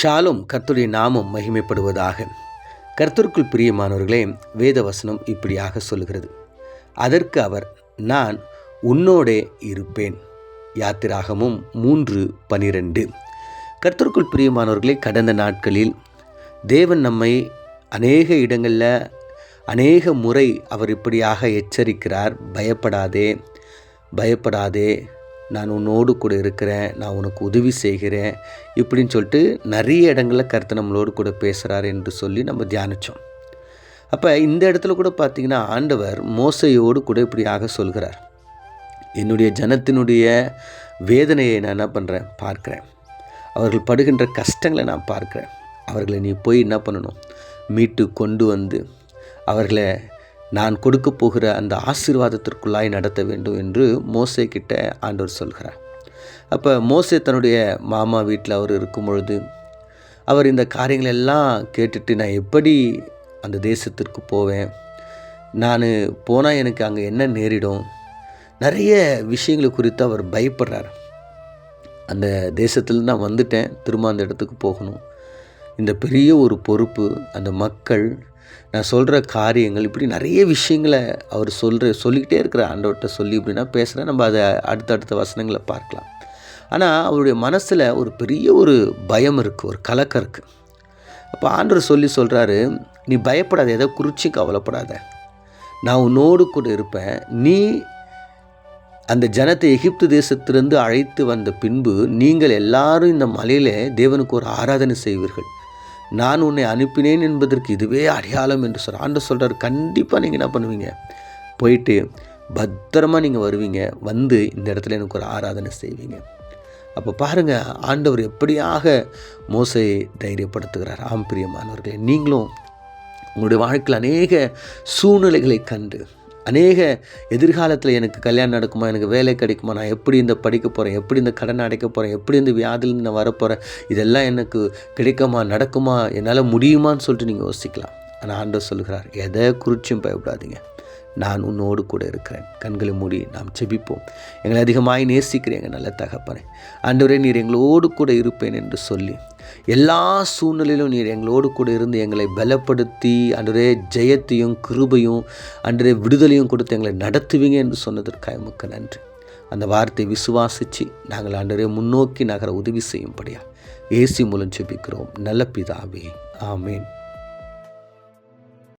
ஷாலும் கர்த்தருடைய நாமம் மகிமைப்படுவதாக. கர்த்தருக்குள் பிரியமானவர்களே, வேத வசனம் இப்படியாக சொல்கிறது. அதற்கு அவர், நான் உன்னோடே இருப்பேன். யாத்திராகமும் 3:12. கர்த்தருக்குள் பிரியமானவர்களே, கடந்த நாட்களில் தேவன் நம்மை அநேக இடங்களில் அநேக முறை அவர் இப்படியாக எச்சரிக்கிறார். பயப்படாதே, பயப்படாதே, நான் உன்னோடு கூட இருக்கிறேன், நான் உனக்கு உதவி செய்கிறேன் இப்படின்னு சொல்லிட்டு நிறைய இடங்களில் கர்த்தர் நம்மளோடு கூட பேசுகிறார் என்று சொல்லி நம்ம தியானித்தோம். அப்போ இந்த இடத்துல கூட பார்த்திங்கன்னா ஆண்டவர் மோசையோடு கூட இப்படியாக சொல்கிறார். என்னுடைய ஜனத்தினுடைய வேதனையை நான் என்ன பண்ணுறேன் பார்க்குறேன், அவர்கள் படுகின்ற கஷ்டங்களை நான் பார்க்குறேன். அவர்களை நீ போய் என்ன பண்ணணும், மீட்டு கொண்டு வந்து அவர்களை நான் கொடுக்க போகிற அந்த ஆசீர்வாதத்திற்குள்ளாய் நடத்த வேண்டும் என்று மோசே கிட்ட ஆண்டவர் சொல்கிறார். அப்போ மோசே தன்னுடைய மாமா வீட்டில் அவர் இருக்கும் பொழுது அவர் இந்த காரியங்களெல்லாம் கேட்டுட்டு, நான் எப்படி அந்த தேசத்திற்கு போவேன், நான் போனால் எனக்கு அங்கே என்ன நேரிடும், நிறைய விஷயங்களை குறித்து அவர் பயப்படுறார். அந்த தேசத்தில் நான் வந்துட்டேன், திரும்ப அந்த இடத்துக்கு போகணும், இந்த பெரிய ஒரு பொறுப்பு, அந்த மக்கள், நான் சொல்கிற காரியங்கள், இப்படி நிறைய விஷயங்களை அவர் சொல்லிக்கிட்டே இருக்கிற ஆண்டவர்கிட்ட சொல்லி இப்படின்னா பேசுகிறேன். நம்ம அதை அடுத்தடுத்த வசனங்களை பார்க்கலாம். ஆனால் அவருடைய மனசில் ஒரு பெரிய ஒரு பயம் இருக்குது, ஒரு கலக்கம் இருக்குது. அப்போ ஆண்டவர் சொல்கிறாரு, நீ பயப்படாத, எதை குறித்து கவலைப்படாத, நான் உன்னோடு கூட இருப்பேன். நீ அந்த ஜனத்தை எகிப்து தேசத்திலிருந்து அழைத்து வந்த பின்பு நீங்கள் எல்லாரும் இந்த மலையில் தேவனுக்கு ஒரு ஆராதனை செய்வீர்கள். நான் உன்னை அனுப்பினேன் என்பதற்கு இதுவே அடையாளம் என்று ஆண்டவர் சொல்கிறார். கண்டிப்பாக நீங்கள் என்ன பண்ணுவீங்க, போயிட்டு பத்திரமாக நீங்கள் வருவீங்க, வந்து இந்த இடத்துல எனக்கு ஒரு ஆராதனை செய்வீங்க. அப்போ பாருங்கள், ஆண்டவர் எப்படியாக மோசையை தைரியப்படுத்துகிறார். ஆம் பிரியமானவர்களே, நீங்களும் உங்களுடைய வாழ்க்கையில் அநேக சூழ்நிலைகளை கண்டு, அநேக எதிர்காலத்தில் எனக்கு கல்யாணம் நடக்குமா, எனக்கு வேலை கிடைக்குமா, நான் எப்படி இந்த படிக்க போகிறேன், எப்படி இந்த கடனை அடைக்க போகிறேன், எப்படி இந்த வியாதியிலேருந்து நான் வரப்போகிறேன், இதெல்லாம் எனக்கு கிடைக்குமா, நடக்குமா, என்னால் முடியுமான்னு சொல்லிட்டு நீங்கள் யோசிக்கலாம். ஆனால் ஆண்டவர் சொல்கிறார், எதை குறிச்சும் பயப்படாதீங்க, நான் உன்னோடு கூட இருக்கிறேன். கண்களை மூடி நாம் ஜெபிப்போம். எங்களை அதிகமாய் நேசிக்கிறேன் எங்கள் நல்ல தகப்பனே. ஆண்டவரே, நீர் எங்களோடு கூட இருப்பேன் என்று சொல்லி எல்லா சூழ்நிலையிலும் நீர் எங்களோடு கூட இருந்து எங்களை பலப்படுத்தி ஆண்டவரே ஜெயத்தையும் கிருபையும் ஆண்டவரே விடுதலையும் கொடுத்து எங்களை நடத்துவீங்க என்று சொன்னதற்காக உமக்கு நன்றி. அந்த வார்த்தையை விசுவாசித்து நாங்கள் ஆண்டவரே முன்னோக்கி நகர உதவி செய்யும்படியா இயேசு மூலம் ஜெபிக்கிறோம் நல்ல பிதாவே, ஆமேன்.